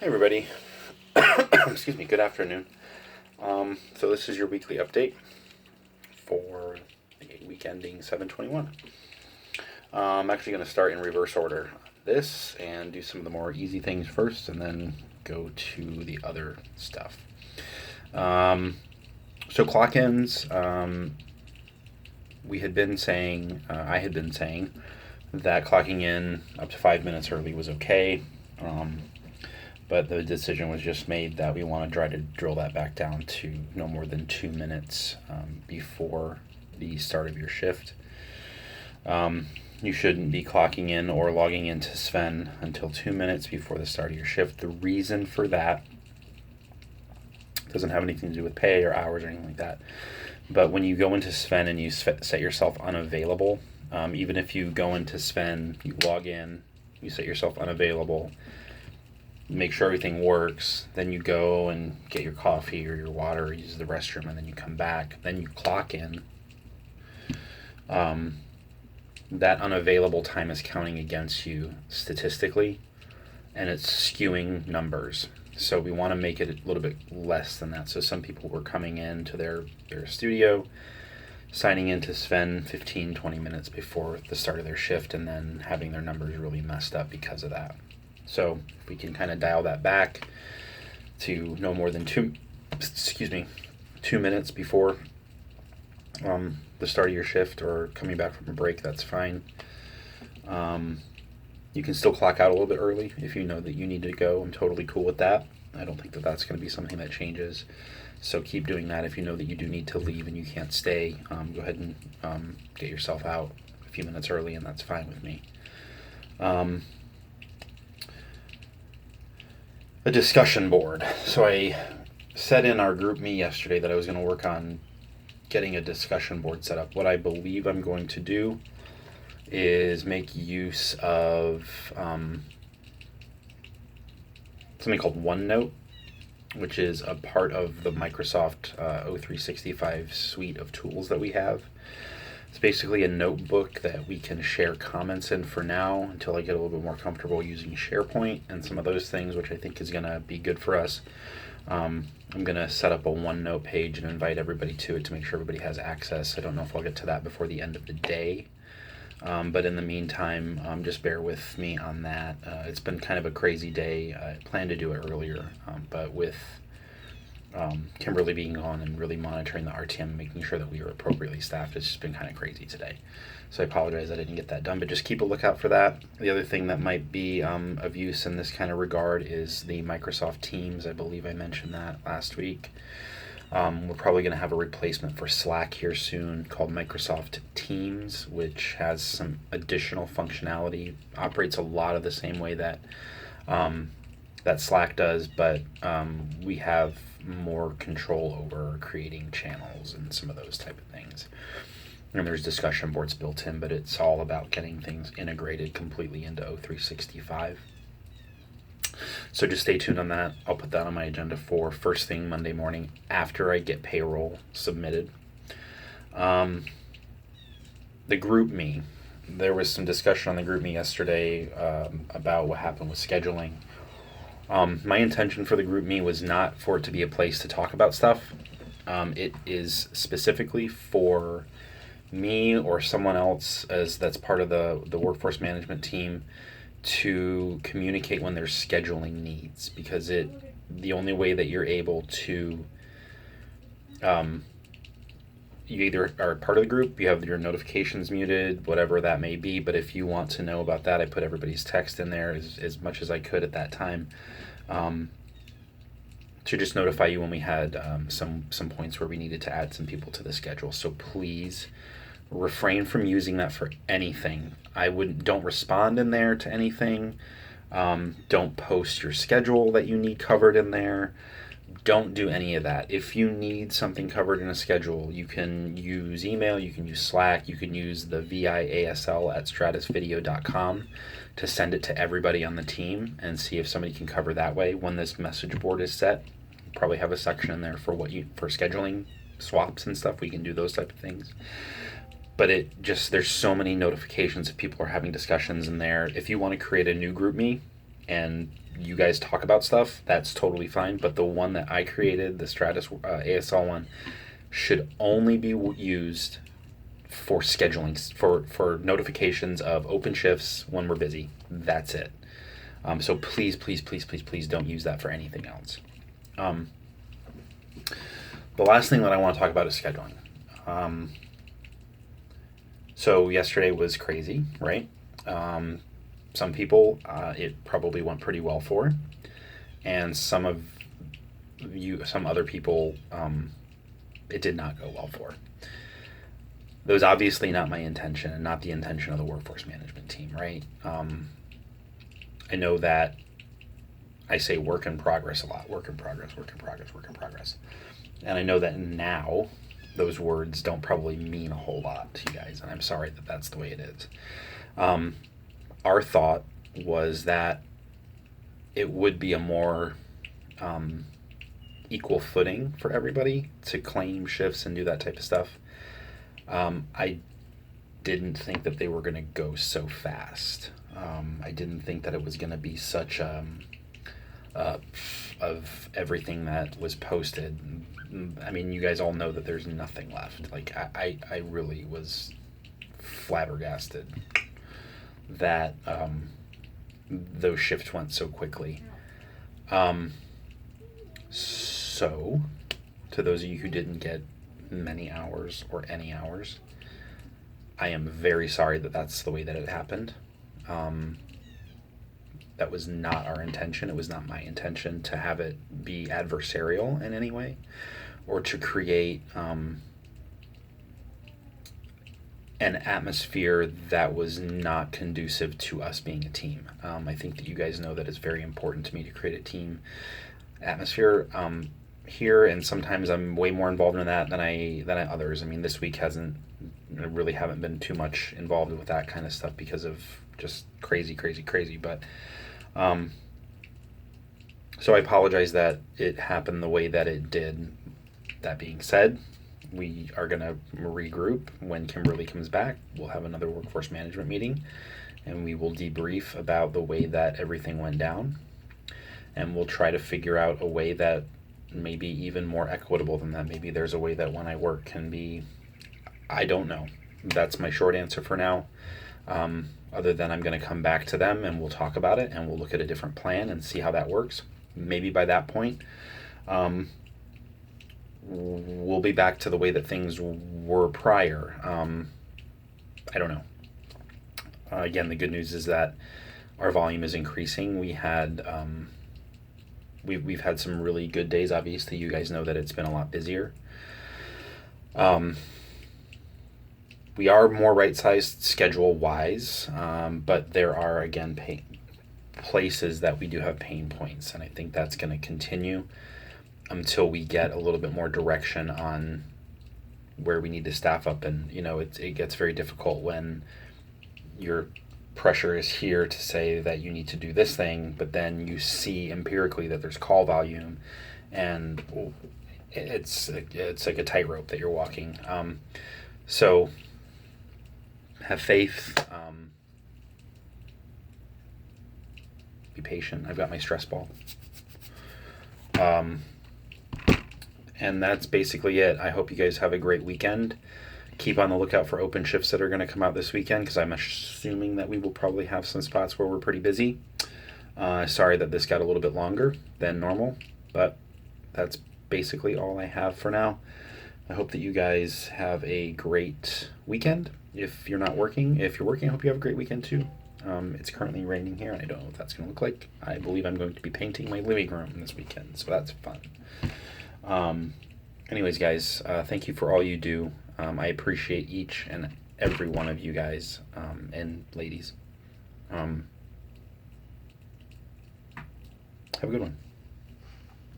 Hey everybody. Excuse me, good afternoon. So this is your weekly update for the week ending 7/21. I'm actually going to start in reverse order this and do some of the more easy things first and then go to the other stuff. So clock ins, we had been saying, I had been saying that clocking in up to 5 minutes early was okay. But the decision was just made that we want to try to drill that back down to no more than 2 minutes before the start of your shift. You shouldn't be clocking in or logging into Sven until 2 minutes before the start of your shift. The reason for that doesn't have anything to do with pay or hours or anything like that. But when you go into Sven and you set yourself unavailable, even if you go into Sven, you log in, you set yourself unavailable, make sure everything works, then you go and get your coffee or your water, or use the restroom, and then you come back, then you clock in. That unavailable time is counting against you statistically, and it's skewing numbers. So we want to make it a little bit less than that. So some people were coming in to their studio, signing into Sven 15, 20 minutes before the start of their shift, and then having their numbers really messed up because of that. So if we can kind of dial that back to no more than 2 minutes before the start of your shift or coming back from a break, that's fine. You can still clock out a little bit early if you know that you need to go. I'm totally cool with that. I don't think that that's going to be something that changes. So keep doing that. If you know that you do need to leave and you can't stay, go ahead and get yourself out a few minutes early, and that's fine with me. A discussion board. So I said in our group me yesterday that I was going to work on getting a discussion board set up. What I believe I'm going to do is make use of something called OneNote, which is a part of the Microsoft O365 suite of tools that we have. It's basically a notebook that we can share comments in for now until I get a little bit more comfortable using SharePoint and some of those things, which I think is going to be good for us. I'm going to set up a OneNote page and invite everybody to it to make sure everybody has access. I don't know if I'll get to that before the end of the day. But in the meantime, just bear with me on that. It's been kind of a crazy day. I planned to do it earlier, but with Kimberly being on and really monitoring the RTM, making sure that we are appropriately staffed, it's just been kind of crazy today. So I apologize I didn't get that done, but just keep a lookout for that. The other thing that might be of use in this kind of regard is the Microsoft Teams. I believe I mentioned that last week. We're probably going to have a replacement for Slack here soon called Microsoft Teams, which has some additional functionality, operates a lot of the same way that that Slack does, but we have more control over creating channels and some of those type of things. And there's discussion boards built in, but it's all about getting things integrated completely into O365. So just stay tuned on that. I'll put that on my agenda for first thing Monday morning after I get payroll submitted. The group me. There was some discussion on the group me yesterday about what happened with scheduling. My intention for the group me was not for it to be a place to talk about stuff. It is specifically for me or someone else that's part of the workforce management team to communicate when there's scheduling needs, because the only way that you're able to you either are part of the group, you have your notifications muted, whatever that may be, but if you want to know about that, I put everybody's text in there as much as I could at that time to just notify you when we had some points where we needed to add some people to the schedule. So please refrain from using that for anything. Don't respond in there to anything. Don't post your schedule that you need covered in there. Don't do any of that. If you need something covered in a schedule, you can use email, you can use Slack, you can use the viasl@stratusvideo.com to send it to everybody on the team and see if somebody can cover that way. When this message board is set, you probably have a section in there for for scheduling swaps and stuff. We can do those type of things. But there's so many notifications if people are having discussions in there. If you want to create a new group me, and you guys talk about stuff, that's totally fine. But the one that I created, the Stratus ASL one, should only be used for scheduling, for notifications of open shifts when we're busy. That's it. So please, please, please, please, please don't use that for anything else. The last thing that I want to talk about is scheduling. So yesterday was crazy, right? Some people it probably went pretty well for, and some other people it did not go well for. That was obviously not my intention, and not the intention of the workforce management team, right? I know that I say work in progress a lot. Work in progress, work in progress, work in progress. And I know that now those words don't probably mean a whole lot to you guys, and I'm sorry that that's the way it is. Our thought was that it would be a more equal footing for everybody to claim shifts and do that type of stuff. I didn't think that they were going to go so fast. I didn't think that it was going to be such of everything that was posted. I mean, you guys all know that there's nothing left. Like, I really was flabbergasted that those shifts went so quickly. So, to those of you who didn't get many hours or any hours, I am very sorry that that's the way that it happened. That was not our intention. It was not my intention to have it be adversarial in any way, or to create an atmosphere that was not conducive to us being a team. I think that you guys know that it's very important to me to create a team atmosphere here, and sometimes I'm way more involved in that than others. I mean, this week I really haven't been too much involved with that kind of stuff because of just crazy. But so I apologize that it happened the way that it did. That being said, we are going to regroup when Kimberly comes back. We'll have another workforce management meeting, and we will debrief about the way that everything went down. And we'll try to figure out a way that maybe even more equitable than that. Maybe there's a way that when I work can be, I don't know. That's my short answer for now. Other than I'm going to come back to them and we'll talk about it and we'll look at a different plan and see how that works. Maybe by that point, we'll be back to the way that things were prior. I don't know. Again, the good news is that our volume is increasing. We've had some really good days. Obviously, you guys know that it's been a lot busier. We are more right-sized schedule-wise, but there are, again, places that we do have pain points, and I think that's going to continue until we get a little bit more direction on where we need to staff up. And, it gets very difficult when your pressure is here to say that you need to do this thing, but then you see empirically that there's call volume, and it's like a tightrope that you're walking. So have faith. Be patient. I've got my stress ball. And that's basically it. I hope you guys have a great weekend. Keep on the lookout for open shifts that are going to come out this weekend, because I'm assuming that we will probably have some spots where we're pretty busy. Sorry that this got a little bit longer than normal, but that's basically all I have for now. I hope that you guys have a great weekend. If you're not working, if you're working, I hope you have a great weekend too. It's currently raining here, and I don't know what that's going to look like. I believe I'm going to be painting my living room this weekend, so that's fun. Anyways, guys, thank you for all you do. I appreciate each and every one of you guys, and ladies. Have a good one.